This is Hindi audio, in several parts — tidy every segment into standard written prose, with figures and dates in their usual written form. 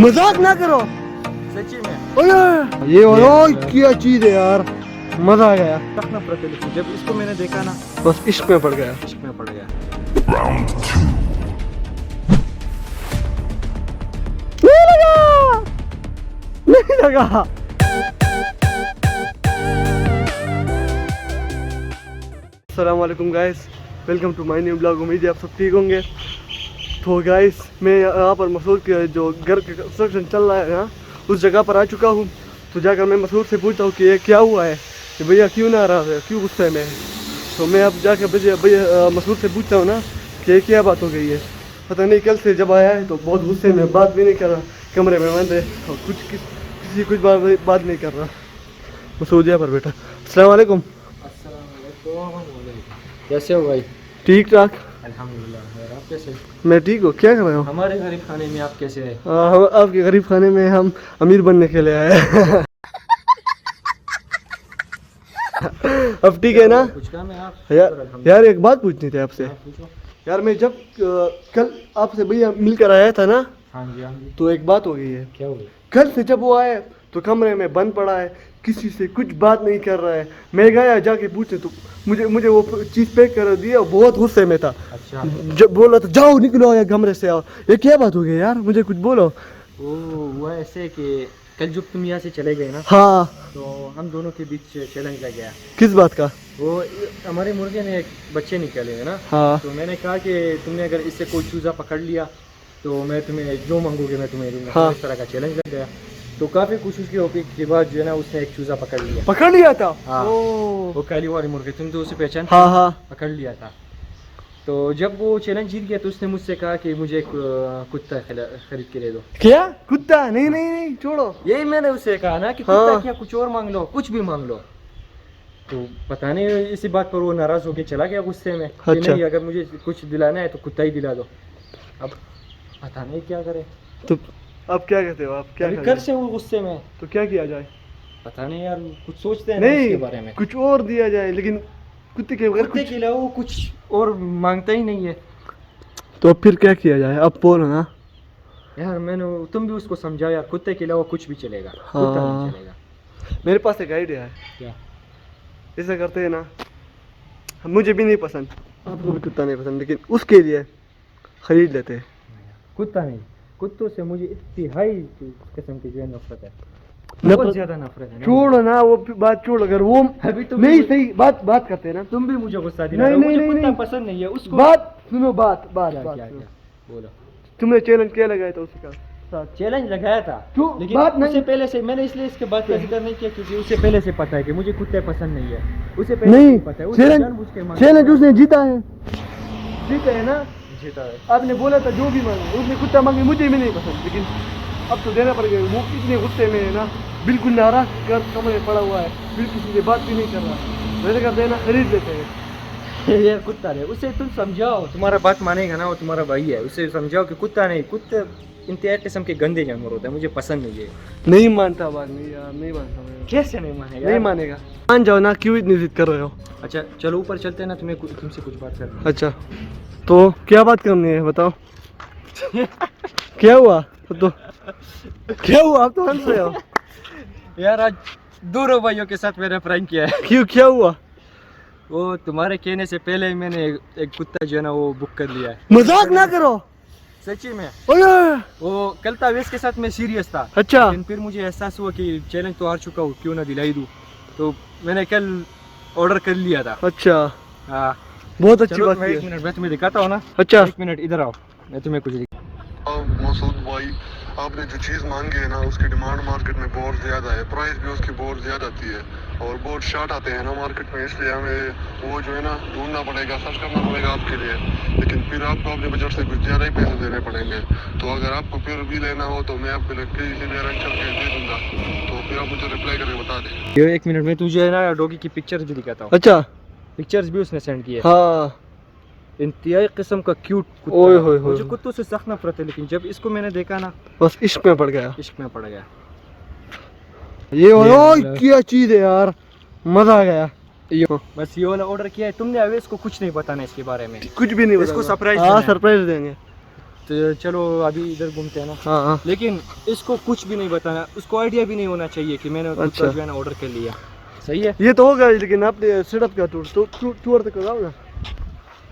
मजाक ना करो सच्ची में। ओए ये ओए क्या चीज है यार, मजा आ गया। सख्त नफरत है, लेकिन जब इसको मैंने देखा ना बस इश्क में पड़ गया। इश्क में पड़ गया। नहीं लगा। अस्सलामुअलैकुम guys, welcome to my new blog. उम्मीद है आप सब ठीक होंगे। तो गाइस मैं यहाँ पर मसूद के जो घर का कंस्ट्रक्शन चल रहा है ना, उस जगह पर आ चुका हूँ। तो जाकर मैं मसूद से पूछता हूँ कि ये क्या हुआ है, कि भैया क्यों ना आ रहा है, क्यों गुस्से में है। तो मैं अब जाकर भैया मसूद से पूछता हूँ ना कि क्या बात हो गई है। पता नहीं, कल से जब आया है तो बहुत गुस्से में, बात भी नहीं कर रहा, कमरे में बंद है और कुछ बात नहीं कर रहा। मसूद यहाँ पर बेटा। अस्सलाम वालेकुम। कैसे हो भाई? ठीक ठाक अल्हम्दुलिल्लाह। आप कैसे? मैं ठीक हूँ। क्या कर रहे हो? हमारे गरीब खाने में आप कैसे हैं? हम आपके गरीब खाने में हम अमीर बनने के लिए आए हैं। अब ठीक है ना? कुछ काम है आप? यार एक बात पूछनी थी आपसे। पूछो। यार मैं जब कल आपसे भैया मिलकर आया था ना, हाँ जी हाँ जी। तो एक बात हो गई है। क्या हो गया? कल से जब वो आए तो कमरे में बंद पड़ा है, किसी से कुछ बात नहीं कर रहा है। मैं गया जाके पूछे तो मुझे वो चीज़ पैक कर दिया, बहुत गुस्से में था। अच्छा। जब बोला तो जाओ निकलो या कमरे से आओ। ये क्या बात हो गई यार, मुझे कुछ बोलो। वो ऐसे कि कल जब तुम यहाँ से चले गए ना, हाँ। तो हम दोनों के बीच चैलेंज लग गया। किस बात का? वो हमारे मुर्गे ने एक बच्चे निकाले हैं ना। हाँ। तो मैंने कहा कि तुमने अगर इससे कोई चूज़ा पकड़ लिया तो मैं तुम्हें जो मांगोगे मैं तुम्हें दूंगा। हाँ। इस तरह का चैलेंज लग गया। तो काफ़ी कोशिश के बाद जो है ना, उसने एक चूज़ा पकड़ लिया था। हाँ। ओह। वो काली वाली मुर्गे, तुम तो उसे पहचान। हाँ हाँ। पकड़ लिया था। तो जब वो चैलेंज जीत गया तो उसने मुझसे कहा कि मुझे एक कुत्ता खरीद के दे दो। क्या कुत्ता? नहीं नहीं नहीं, छोड़ो। यही मैंने उससे कहा ना कि हाँ। कुत्ता क्या, कुछ और मांग लो, कुछ भी मांग लो। तो पता नहीं इसी बात पर वो नाराज होके चला गया गुस्से में। कि अच्छा। नहीं, अगर मुझे कुछ दिलाना है तो कुत्ता ही दिला दो। अब पता नहीं क्या करे। तो अब क्या कहते हो आप? क्या अभी करें? कल से वो गुस्से में। तो क्या किया जाए? पता नहीं यार, कुछ सोचते हैं ना नहीं, इसके बारे में। कुछ और दिया जाए, लेकिन कुत्ते के बगैर कुत्ते कुछ। के अलावा वो कुछ और मांगता ही नहीं है। तो फिर क्या किया जाए, अब बोलो ना यार तुम भी उसको समझाओ यार, कुत्ते के अलावा कुछ भी चलेगा। हाँ। कुत्ता नहीं चलेगा। मेरे पास एक आइडिया है। क्या? ऐसा करते हैं ना, मुझे भी नहीं पसंद, आपको भी कुत्ता नहीं पसंद, लेकिन उसके लिए खरीद लेते हैं। कुत्ता नहीं, कुत्तों से मुझे इंतहाई किस्म की जो है नफरत है, बहुत ज्यादा नफरत है। छोड़ो ना वो बात, छोड़। अगर वो अभी तुम नहीं सही बात करते हैं ना। तुम भी मुझे गुस्सा दिला नहीं रहे हो। नहीं मुझे नहीं कुत्ता नहीं। पसंद नहीं है उसको। बात सुनो, बात क्या सुनो। बोलो। तुमने चैलेंज क्या लगाया था उसका साथ? चैलेंज लगाया था, क्यों? लेकिन बात नहीं। उससे पहले से मैंने इसलिए इसके बात का जिक्र नहीं किया क्योंकि उसे पहले से पता है कि मुझे कुत्ते पसंद नहीं है। उसे पहले से नहीं, पता है। उसे जानबूझ के मांगा चैलेंज है। उसने जीता है। जीता है ना? जीता है। आपने बोला था जो भी मांगे, उसने कुत्ता मांगे, मुझे भी नहीं पसंद, लेकिन अब तो देना पड़ गया। वो इतने गुस्से में है ना, बिल्कुल नाराज कर कमरे पड़ा हुआ है, बिल्कुल किसी से बात भी नहीं कर रहा। वैसे करते हैं ना, खरीद लेते हैं। यार कुत्ता है, उसे तुम समझाओ। तुम्हारा बात मानेगा ना, वो तुम्हारा भाई है। उसे समझाओ कि कुत्ता नहीं, कुत्ते इंतहा किस्म के गंदे जानवर होते हैं, मुझे पसंद नहीं है। नहीं मानता बात, नहीं यार, नहीं मानता मैं। कैसे नहीं मानेगा? नहीं मानेगा। मान जाओ ना, क्यों इतनी जिद कर रहे हो? अच्छा चलो ऊपर चलते हैं ना, तुमसे कुछ बात करनी है। अच्छा तो क्या बात करनी है, बताओ। क्या हुआ? तो क्या हुआ? आप तो हंस रहे हो। यार आज दोनों भाइयों के साथ मैंने प्रैंक किया है। क्यों, क्या हुआ? वो तुम्हारे कहने से पहले ही मैंने एक कुत्ता जो है ना वो बुक कर लिया है। मजाक ना करो। सच्ची में। ओए। वो कल तावेज के साथ मैं सीरियस था। अच्छा। लेकिन फिर मुझे एहसास हुआ कि चैलेंज तो हार चुका हूँ, क्यों ना दिलाई दूँ। तो मैंने कल ऑर्डर कर लिया था। अच्छा, हाँ। बहुत अच्छी चलो बात मैं की एक है। मिनट मैं तुम्हें दिखाता हूँ ना। अच्छा। एक मिनट इधर आओ, मैं तुम्हें कुछ मसूद भाई, आपने जो चीज़ मांगी है ना, उसकी डिमांड मार्केट में बहुत ज़्यादा है, प्राइस भी उसकी बहुत ज़्यादा आती है और बहुत शॉर्ट आते हैं ना मार्केट में, इसलिए हमें वो जो है ना ढूंढना पड़ेगा, सर्च करना पड़ेगा आपके लिए। लेकिन फिर आपको अपने बजट से कुछ ज़्यादा ही पैसे देने पड़ेंगे। तो अगर आपको फिर भी लेना हो तो मैं आपके लिए किसी भी अरेंज करके दे दूँगा। तो फिर आप मुझे रिप्लाई करके बता दें। एक मिनट में तुझे ना डॉगी की पिक्चर्स भी दिखाता हूँ। अच्छा। पिक्चर्स भी उसने सेंड किए। हाँ। इंतहाई किस्म का क्यूट कुत्ता। ओए होए होए। मुझे कुत्तों से सख्त नफरत है, लेकिन जब इसको मैंने देखा ना, बस इश्क में पड़ गया। इश्क में पड़ गया। ये ओए क्या चीज है यार, मजा आ गया। ये बस ये वाला ऑर्डर किया है तुमने। अवेश को कुछ नहीं बताना इसके बारे में, कुछ भी नहीं इसको बताना। सरप्राइज हाँ देना है। सरप्राइज देंगे। तो चलो अभी इधर घूमते हैं ना। हाँ हाँ लेकिन इसको कुछ भी नहीं बताना, उसको आइडिया भी नहीं होना चाहिए कि मैंने कुत्ता अच्छा। जो है ना ऑर्डर कर लिया। सही है। ये तो होगा, लेकिन आपने सेटअप का टूर तक कराओ ना।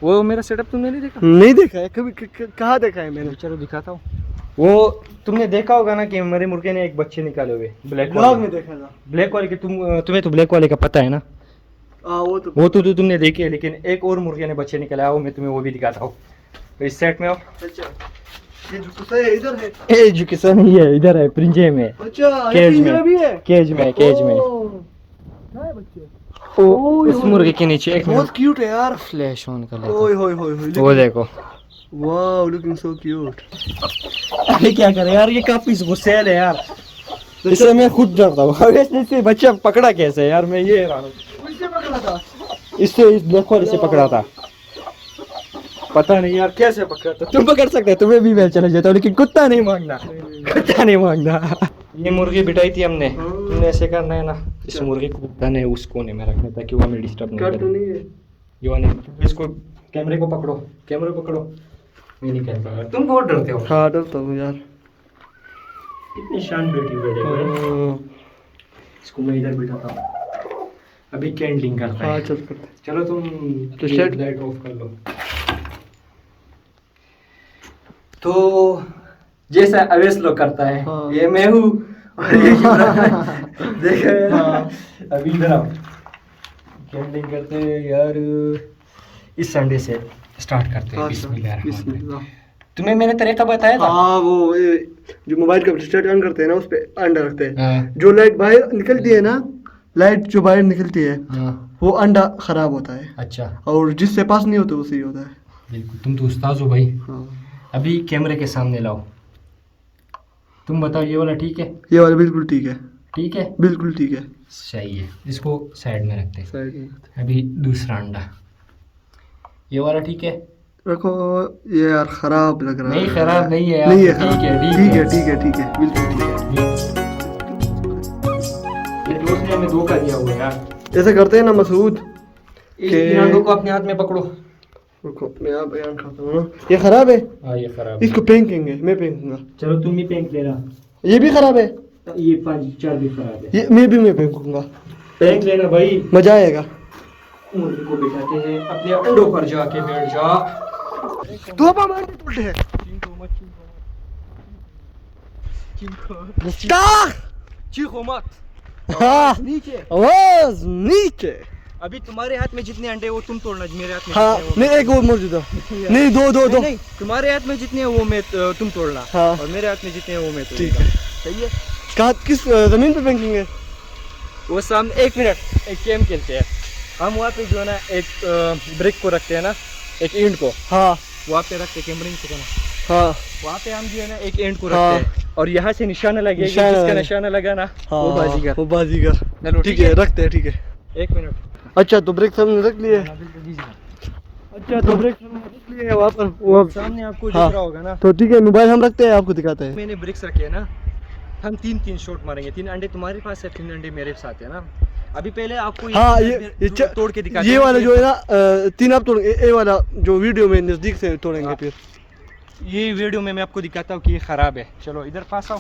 वो मेरा सेटअप तुमने नहीं देखा? नहीं देखा है कभी, कहाँ देखा है मैंने? चलो दिखाता हूँ। वो तुमने देखा होगा ना कि मेरे मुर्गे ने एक बच्चे निकाले हुए ब्लैक ब्लॉग वाले। में देखा था। ब्लैक वाले के तुम्हें तो ब्लैक वाले का पता है ना। हाँ वो तो तुमने देखे है, लेकिन एक और मुर्गे ने बच्चे निकाला है, वो मैं तुम्हें वो भी दिखाता हूँ। तो इस सेट में आओ। अच्छा, ये जो कुत्ता है इधर है। एजुकेशन नहीं है, इधर है पिंजे में। अच्छा, ये केज में। पिंजरा भी है। केज में ओह, कहाँ है बच्चे? उस मुर्गे के नीचे एक बहुत क्यूट है यार। फ्लैश ऑन कर लेता ओए हूँ। होए होए होए, वो देखो। Wow, looking so cute. अरे क्या करे यार, ये काफी गुस्सैल है यार। इससे मैं खुद डरता हूँ। अब इसने बच्चा पकड़ा कैसे यार, मैं ये हैरान हूँ। किससे पकड़ा था? इससे इस ब्लैक वाले से पकड़ा था। पता नहीं यार कैसे पकड़ा था। तुम पकड़ सकते, तुम्हें भी मैं चले जाता हूँ, लेकिन कुत्ता नहीं मांगना। कुत्ता नहीं मांगना। ये मुर्गी बिठाई थी हमने, तुमने ऐसे करना है ना। इस मुर्गे को कुत्ता ने उस कोने में रखना ताकि वो हमें डिस्टर्ब नहीं काट तो करे। नहीं है? यो नहीं, इसको कैमरे को पकड़ो, कैमरे को पकड़ो। मैं नहीं कहता यार, तुम बहुत डरते हो। हाँ डरता हूँ यार। कितनी शांत बैठी हुई है देखो ये। इसको मैं इधर बिठाता हूँ, अभी कैंडलिंग करता हाँ है। चल करते। चलो तुम तो सेट- लाइट ऑफ कर लो। तो जैसा अवेश लोग करता है, हाँ। ये मैं हूँ और ये देखो हाँ। अभी इधर आओ। कैंडलिंग करते हैं यार, इस संडे से स्टार्ट करते हैं। हाँ, बिस्मिल्लाह। बिस्मिल्लाह। तुम्हें मैंने तरीका बताया था। हाँ वो ये जो मोबाइल का स्टार्ट ऑन करते हैं ना, उस पे अंडा रखते हैं। हाँ। जो लाइट बाहर निकलती है ना, लाइट जो बाहर निकलती है, हाँ। वो अंडा खराब होता है। अच्छा, और जिससे पास नहीं होता वो सही होता है। बिल्कुल, तुम तो उस्ताद हो भाई। हाँ, अभी कैमरे के सामने लाओ, तुम बताओ ये वाला ठीक है? ये वाला बिल्कुल ठीक है। ठीक है, बिल्कुल ठीक है। सही है। इसको साइड में रखते हैं। साइड में अभी दूसरा अंडा, ये वाला ठीक है? रखो। ये यार खराब लग रहा है। नहीं खराब नहीं है यार, नहीं है ठीक है, ठीक है ठीक है ठीक है, बिल्कुल ठीक है। ये दोस्त ने हमें धोखा दिया हुआ है यार। ऐसा करते हैं ना मसूद। इन अंडों को अपने हाथ में पकड़ो। रुको, मैं आप बयान खाता हूँ ना। ये खराब है, हाँ ये खराब है। इसको फेंकेंगे, मैं फेंकूंगा। चलो तुम भी फेंक लेना। ये भी खराब है, ये 5-4 भी खराब है। ये मैं फेंकूंगा। फेंक लेना भाई। मजा आएगा। मुर्गी को बिठाते हैं, अपने अंडों पर जाके बैठ जा। धोपा मारने उल्टे है। चीखो मत। हाँ, नीचे। आवाज नीचे। अभी तुम्हारे हाथ में जितने अंडे वो तुम तोड़ना, मेरे हाथ में हाँ जितने वो नहीं, एक और मौजूद है। नहीं, दो दो दो। नहीं, तुम्हारे हाथ में जितने हैं वो मैं तुम तोड़ना। हाँ। और मेरे हाथ में जितने हैं वो मैं ठीक तोड़ूंगा। है। सही है। कहाँ, किस जमीन पे फेंकेंगे? वो सामने, एक मिनट, एक गेम खेलते हैं हम। वहाँ पे जो है ना एक ब्रिक को रखते हैं ना, एक एंड को हाँ वहाँ पे रखते, कैमरे से करना। हाँ वहाँ पे हम जो है ना एक एंड को हाँ। रखते हैं और यहाँ से निशाना लगेगा, निशाना जिसका लगे। निशाना लगा ना हाँ, वो बाजीगर। वो बाजीगर। चलो ठीक है, रखते हैं। ठीक है। एक मिनट। अच्छा, तो ब्रेक सामने रख लिए। अच्छा, तो ब्रेक सामने रख लिए वहाँ पर। वो सामने आपको हाँ। दिख रहा होगा ना, तो ठीक है, मोबाइल हम रखते हैं, आपको दिखाते हैं। मैंने ब्रिक्स रखे हैं ना। हम 3-3 शॉट मारेंगे। 3 अंडे तुम्हारे पास है, 3 अंडे मेरे साथ है ना। अभी पहले आपको हाँ, तोड़ के दिखा। ये वाला जो है ना, 3 आप तोड़ेंगे। ये वाला जो वीडियो में नजदीक से तोड़ेंगे हाँ। फिर। ये वीडियो में मैं आपको दिखाता हूँ कि ये ख़राब है। चलो इधर पास आओ।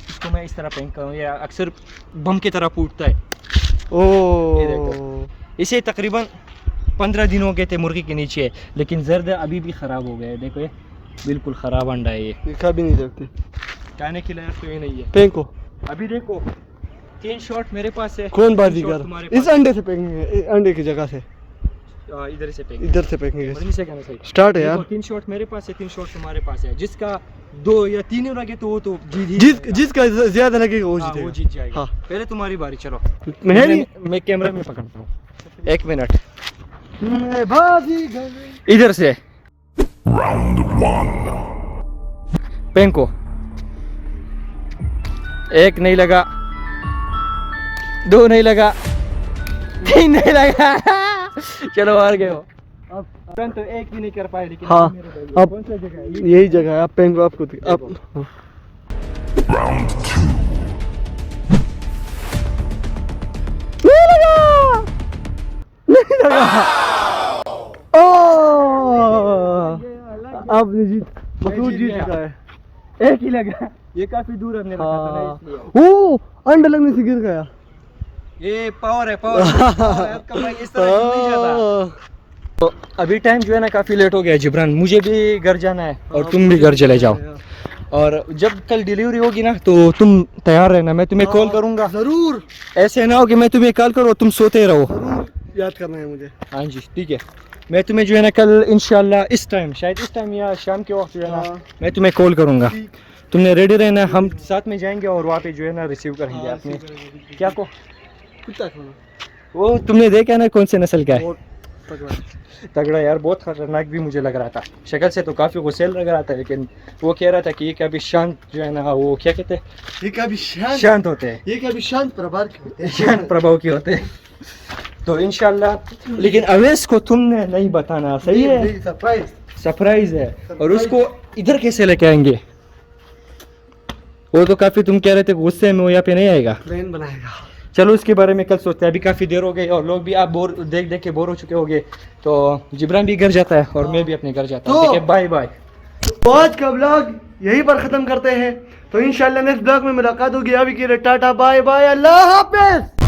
इसको मैं इस तरह फेंकता हूँ, ये अक्सर बम की तरह फूटता है। ये देखो। ओ, इसे तकरीबन 15 दिन हो गए थे मुर्गी के नीचे, लेकिन जर्द अभी भी ख़राब हो गया है। देखो ये बिल्कुल ख़राब अंडा है। ये खा भी नहीं सकते। खाने के लायक तो ये नहीं है। फेंको। अभी देखो 3 शॉट मेरे पास है। कौन 3 बाजीगर? शॉट तुम्हारे इस पास अंडे से फेंकेंगे, इस अंडे की जगह से। है। इधर से फेंक। इधर से फेंकेंगे। मरनी से कहना सही। स्टार्ट है यार। 3 शॉट मेरे पास है, 3 शॉट तुम्हारे पास है। जिसका 2 या 3 लगे तो वो तो जीत ही जाएगा। जिसका ज्यादा लगेगा वो हाँ, वो जीतेगा। जीत जाएगा। हाँ। पहले तुम्हारी बारी। चलो मैं नहीं। मैं कैमरा में पकड़ता हूँ। 1 मिनट। मैं बाजीगर। इधर से पेंको। 1 नहीं लगा, 2 नहीं लगा, 3 नहीं लगा। चलो हार गए हो। अब तुरंत तो 1 भी नहीं कर पाए, लेकिन हाँ, मेरे भाई, अब कौन सा जगह है ये? यही जगह है। आप पेंको, आपको आप हाँ। नहीं लगा, नहीं लगा। ओ, आपने जीत मसूद जीत चुका है। एक ही लगा, ये काफी दूर हमने रखा था ना हाँ इसलिए। ओ अंडा लगने से गिर गया। ये पावर है, पावर आपका भाई इस तरह गिर नहीं जाता। तो अभी टाइम जो है ना काफी लेट हो गया जिब्रान, मुझे भी घर जाना है और तुम भी घर चले जाओ। और जब कल डिलीवरी होगी ना तो तुम तैयार रहना, मैं तुम्हें कॉल करूंगा। जरूर ऐसे ना हो कि मैं तुम्हें कॉल करूँ तुम सोते रहो। जरूर याद करना है मुझे। हाँ जी ठीक है, मैं तुम्हें जो है ना कल इंशाल्लाह इस टाइम, शायद इस टाइम या शाम के वक्त जो है ना हाँ। मैं तुम्हें कॉल करूंगा। ठीक। तुमने रेडी रहना, हम साथ में जाएंगे और वहाँ पे जो है ना रिसीव करेंगे हाँ, आपने। रिसीव करेंगे। क्या को कुत्ता खाना वो तुमने देखा ना कौन से नस्ल का है? बहुत तगड़ा है। तगड़ा यार, बहुत खतरनाक भी मुझे लग रहा था, शक्ल से तो काफ़ी गुस्सेल लग रहा था, लेकिन वो कह रहा था कि ये कभी शांत जो है ना, वो क्या कहते हैं, ये कभी शांत होते हैं, ये कभी शांत प्रभाव के होते हैं। शांत प्रभाव के होते हैं। तो इंशाल्लाह, लेकिन अवैस को तुमने नहीं बताना, सही है? सरप्राइज सरप्राइज है। और उसको इधर कैसे लेके आएंगे? वो तो काफ़ी तुम कह रहे थे गुस्से में वो यहाँ पे नहीं आएगा। प्लान बनाएगा। चलो उसके बारे में कल सोचते हैं, अभी काफ़ी देर हो गई और लोग भी आप बोर देख देख के बोर हो चुके होंगे। तो जिब्रान भी घर जाता है और मैं भी अपने घर जाता हूँ। तो- ठीक है, बाय बाय। तो आज का ब्लॉग यहीं पर ख़त्म करते हैं। तो इंशाल्लाह नेक्स्ट ब्लॉग में मुलाकात होगी। अभी के लिए टाटा बाय बाय, अल्लाह हाफिज़।